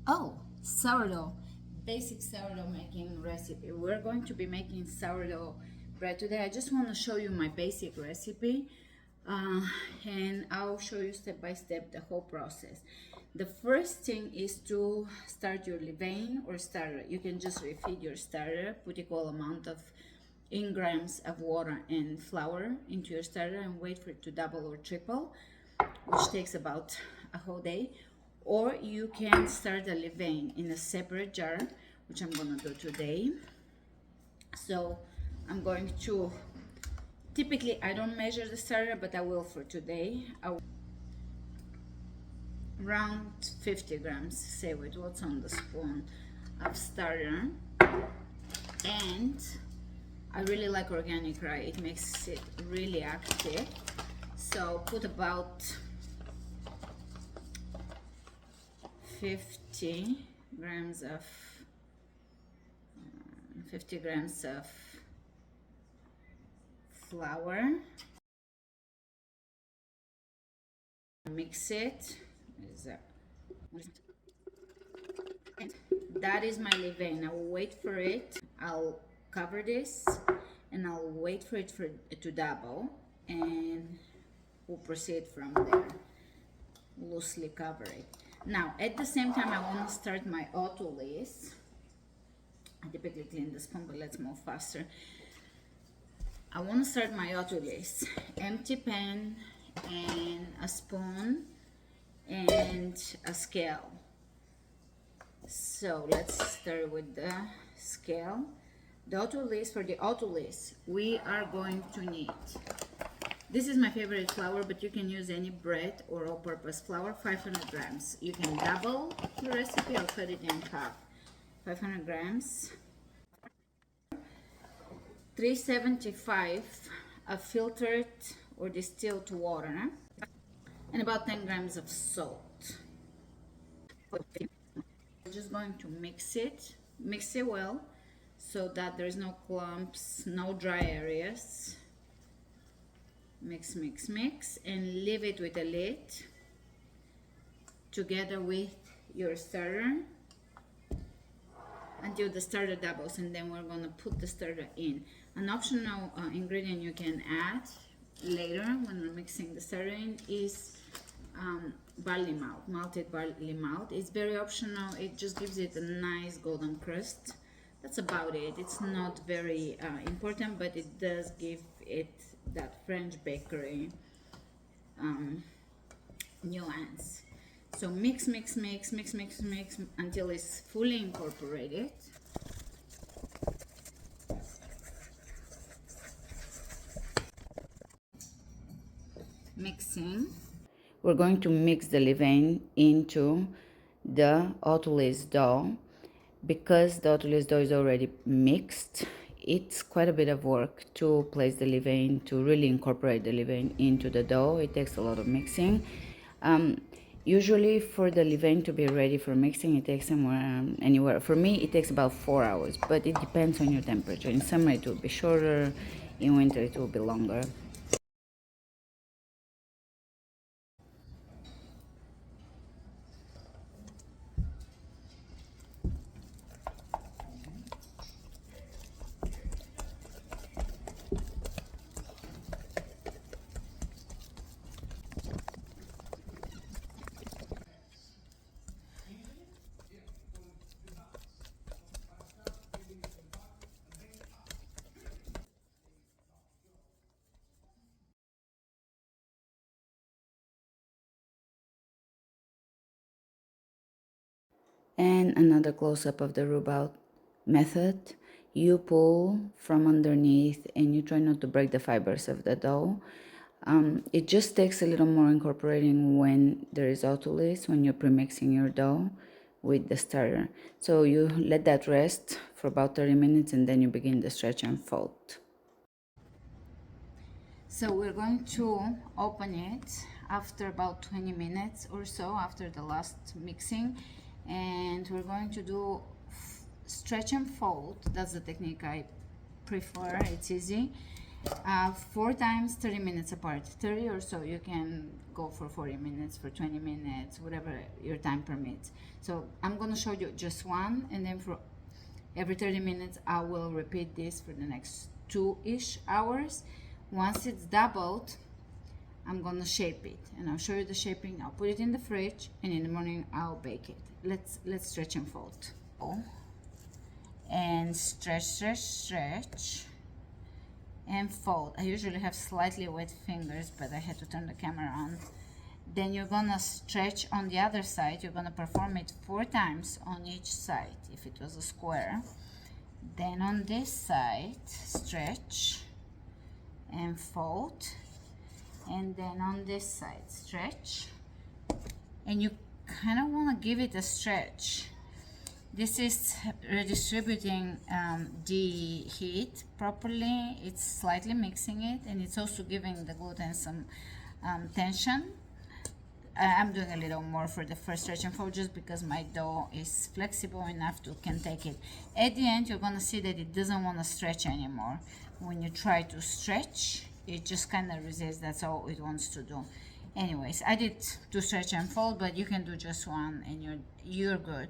Oh, sourdough. Basic sourdough making recipe. We're going to be making sourdough bread today. I just want to show you my basic recipe, uh, and I'll show you step by step the whole process. The first thing is to start your levain or starter. You can just refeed your starter, put equal amount of in grams of water and flour into your starter and wait for it to double or triple, which takes about a whole day. Or you can start the levain in a separate jar, which I'm gonna do today. So I'm going to, typically I don't measure the starter, but I will for today. Around 50 grams, say with what's on the spoon of starter. And I really like organic rye, it makes it really active. So put about 50 grams of 50 grams of flour. Mix it. That is my levain. I will wait for it. I'll cover this and I'll wait for it to double, and we'll proceed from there. Loosely cover it. Now, at the same time, I want to start my autolyse. I typically clean the spoon, but let's move faster. I want to start my autolyse. Empty pan and a spoon and a scale. So let's start with the scale. The autolyse, for the autolyse, we are going to need, this is my favorite flour, but you can use any bread or all-purpose flour, 500 grams. You can double the recipe or cut it in half. 500 grams. 375 of filtered or distilled water, and about 10 grams of salt. We're just going to mix it well, so that there's no clumps, no dry areas. Mix, mix, mix, and leave it with a lid together with your starter until the starter doubles, and then we're gonna put the starter in. An optional ingredient you can add later when we're mixing the starter in is barley malt, malted barley malt. It's very optional. It just gives it a nice golden crust. That's about it. It's not very important, but it does give it that French bakery nuance. So mix, mix, mix, mix, mix, mix until it's fully incorporated. Mixing. We're going to mix the levain into the autolyse dough. Because the autolyse dough is already mixed, it's quite a bit of work to place the levain, to really incorporate the levain into the dough. It takes a lot of mixing. Usually for the levain to be ready for mixing, it takes anywhere. For me, it takes about 4 hours, but it depends on your temperature. In summer, it will be shorter. In winter, it will be longer. And another close-up of the rub-out method. You pull from underneath and you try not to break the fibers of the dough. It just takes a little more incorporating when there is autolyse, when you're pre-mixing your dough with the starter. So you let that rest for about 30 minutes and then you begin the stretch and fold. So we're going to open it after about 20 minutes or so after the last mixing, and we're going to do stretch and fold. That's the technique I prefer. It's easy. 4 times 30 minutes apart, 30 or so. You can go for 40 minutes, for 20 minutes, whatever your time permits. So I'm gonna show you just one, and then for every 30 minutes I will repeat this for the next 2-ish hours. Once it's doubled, I'm gonna shape it, and I'll show you the shaping. I'll put it in the fridge, and in the morning I'll bake it. Let's stretch and fold. And stretch and fold. I usually have slightly wet fingers, but I had to turn the camera on. Then you're gonna stretch on the other side. You're gonna perform it 4 times on each side if it was a square. Then on this side, stretch and fold, and then on this side, stretch, and you kind of want to give it a stretch. This is redistributing the heat properly. It's slightly mixing it, and it's also giving the gluten some tension. I'm doing a little more for the first stretch and fold just because my dough is flexible enough to can take it. At the end, you're gonna see that it doesn't want to stretch anymore. When you try to stretch, it just kind of resists. That's all it wants to do. Anyways, I did 2 stretch and fold, but you can do just 1, and you're good.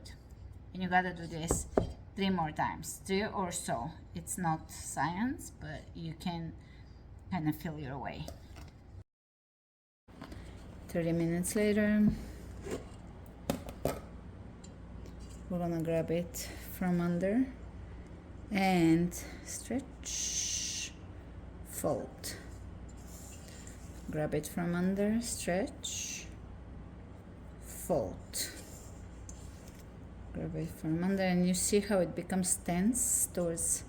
And you gotta do this 3 more times, 3 or so. It's not science, but you can kind of feel your way. 30 minutes later, we're gonna grab it from under and stretch, fold. Grab it from under, stretch, fold. Grab it from under, and you see how it becomes tense towards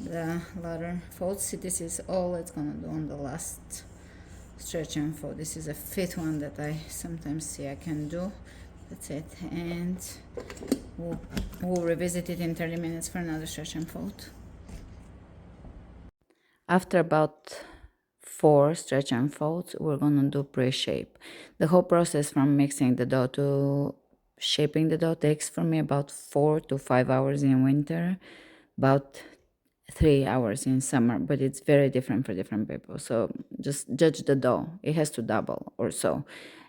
the latter fold. See, this is all it's gonna do on the last stretch and fold. This is a 5th one that I sometimes see I can do. That's it, and we'll revisit it in 30 minutes for another stretch and fold. After about 4 stretch and folds, we're gonna do pre-shape. The whole process from mixing the dough to shaping the dough takes for me about 4 to 5 hours in winter, about 3 hours in summer, but it's very different for different people. So just judge the dough. It has to double or so.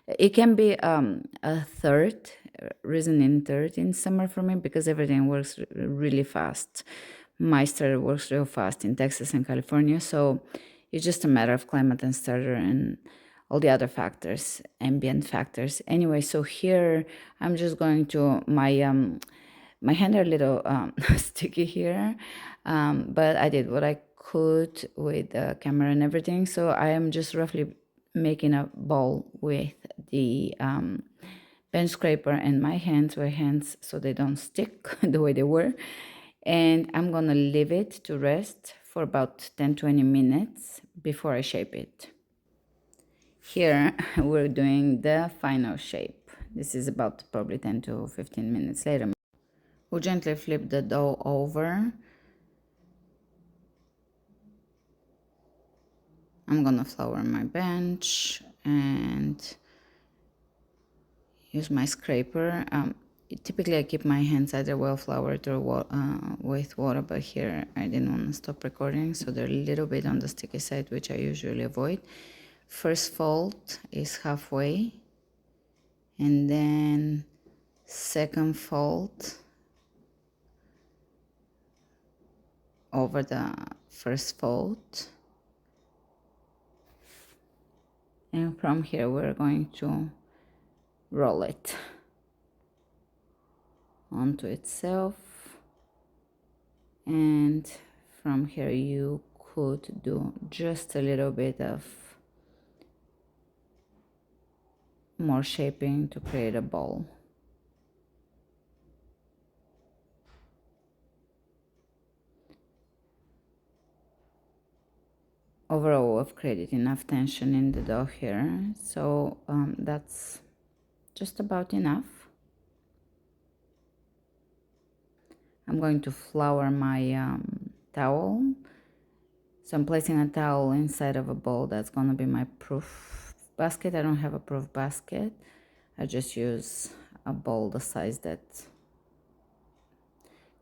It can be a third, risen in third in summer for me because everything works really fast. My starter works real fast in Texas and California, so it's just a matter of climate and starter and all the other factors, ambient factors. Anyway, so here I'm just going to my hands are a little sticky here, but I did what I could with the camera and everything. So I am just roughly making a ball with the bench scraper, and my hands were hands so they don't stick the way they were. And I'm gonna leave it to rest for about 10-20 minutes before I shape it. Here we're doing the final shape. This is about probably 10 to 15 minutes later. We'll gently flip the dough over. I'm gonna flour my bench and use my scraper. Typically I keep my hands either well floured or with water, but here I didn't want to stop recording, so they're a little bit on the sticky side, which I usually avoid. First fold is halfway, and then second fold over the first fold, and from here we're going to roll it onto itself, and from here you could do just a little bit of more shaping to create a ball. Overall, I've created enough tension in the dough here, so that's just about enough. I'm going to flour my towel. So I'm placing a towel inside of a bowl. That's going to be my proof basket. I don't have a proof basket. I just use a bowl the size that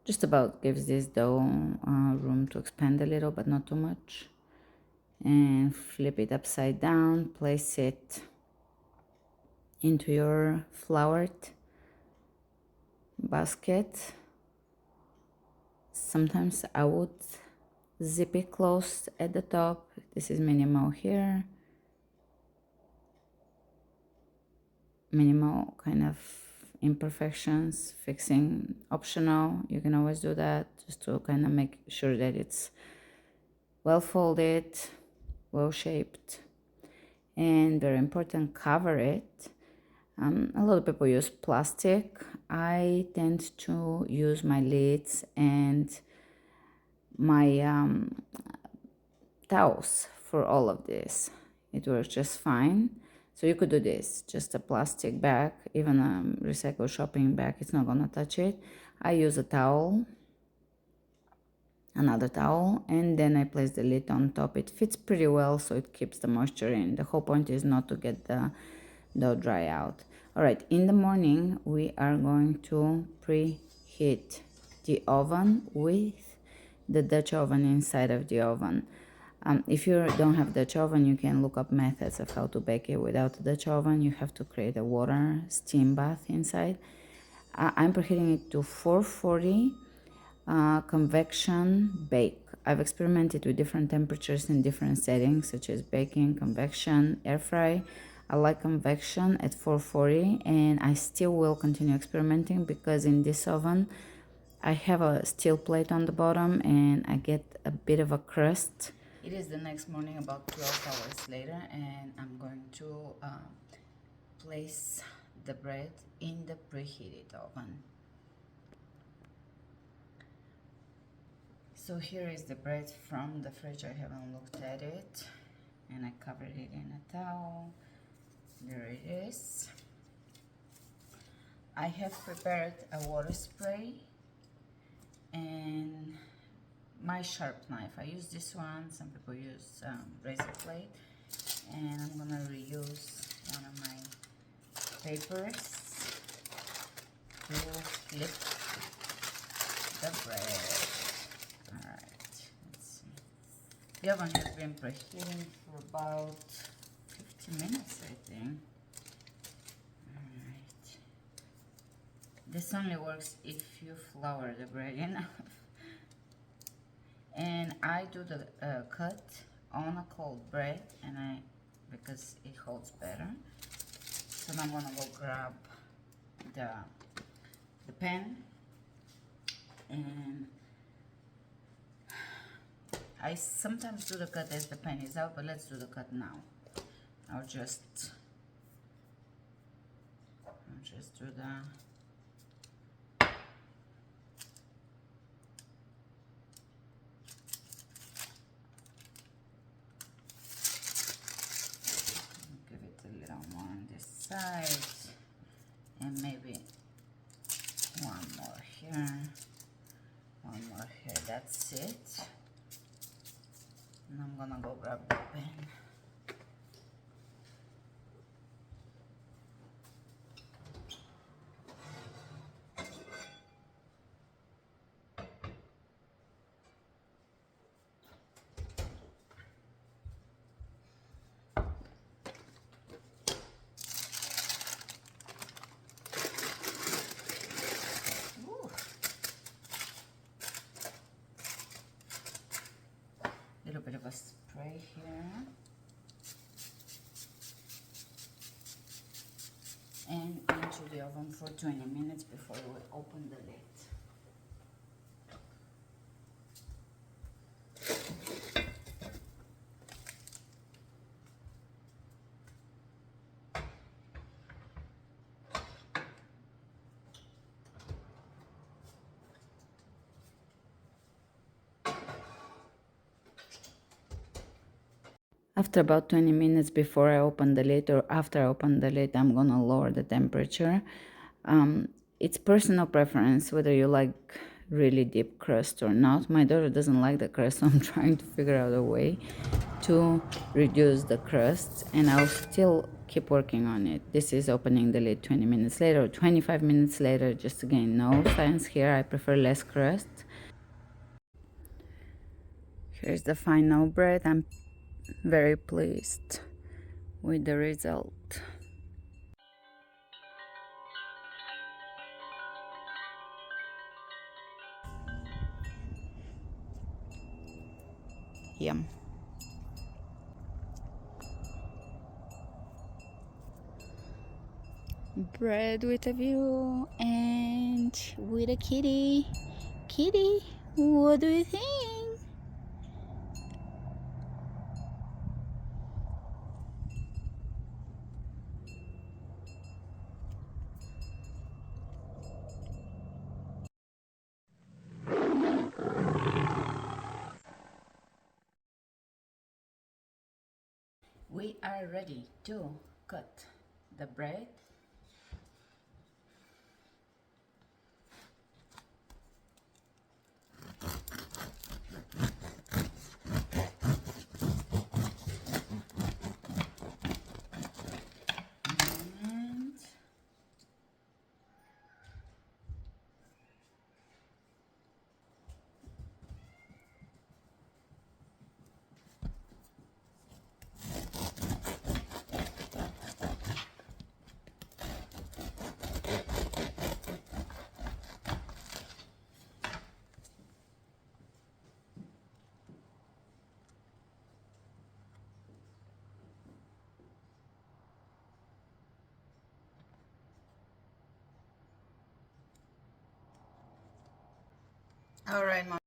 just about gives this dough room to expand a little, but not too much. and flip it upside down, place it into your floured basket. Sometimes I would zip it closed at the top. This is minimal here. Minimal kind of imperfections, fixing optional. You can always do that just to kind of make sure that it's well folded, well shaped, and very important, cover it. A lot of people use plastic. I tend to use my lids and my towels for all of this. It works just fine. So you could do this, just a plastic bag, even a recycled shopping bag, it's not gonna touch it. I use a towel, another towel, and then I place the lid on top. It fits pretty well, so it keeps the moisture in. The whole point is not to get the dough dry out. All right, in the morning, we are going to preheat the oven with the Dutch oven inside of the oven. If you don't have Dutch oven, you can look up methods of how to bake it without a Dutch oven. You have to create a water steam bath inside. I'm preheating it to 440 convection bake. I've experimented with different temperatures in different settings, such as baking, convection, air fry. I like convection at 440, and I still will continue experimenting because in this oven I have a steel plate on the bottom and I get a bit of a crust. It is the next morning, about 12 hours later, and I'm going to place the bread in the preheated oven. So here is the bread from the fridge. I haven't looked at it, and I covered it in a towel. There it is. I have prepared a water spray and my sharp knife. I use this one. Some people use razor blade, and I'm gonna reuse one of my papers to flip the bread. All right, let's see. The oven has been preheating for about 15 minutes, I think. All right. This only works if you flour the bread enough. And I do the cut on a cold bread, and because it holds better. So now I'm gonna go grab the pan, and I sometimes do the cut as the pan is out, but let's do the cut now. I'll just do the side, and maybe one more here, one more here. That's it. And I'm gonna go grab the pen. Bit of a spray here, and into the oven for 20 minutes before we open the lid. After about 20 minutes before I open the lid, or after I open the lid, I'm gonna lower the temperature. It's personal preference whether you like really deep crust or not. My daughter doesn't like the crust, so I'm trying to figure out a way to reduce the crust, and I'll still keep working on it. This is opening the lid 20 minutes later or 25 minutes later. Just again, no science here. I prefer less crust. Here's the final bread. I'm very pleased with the result. Yum. Bread with a view and with a kitty. Kitty, what do you think? We are ready to cut the bread. And all right, Mom.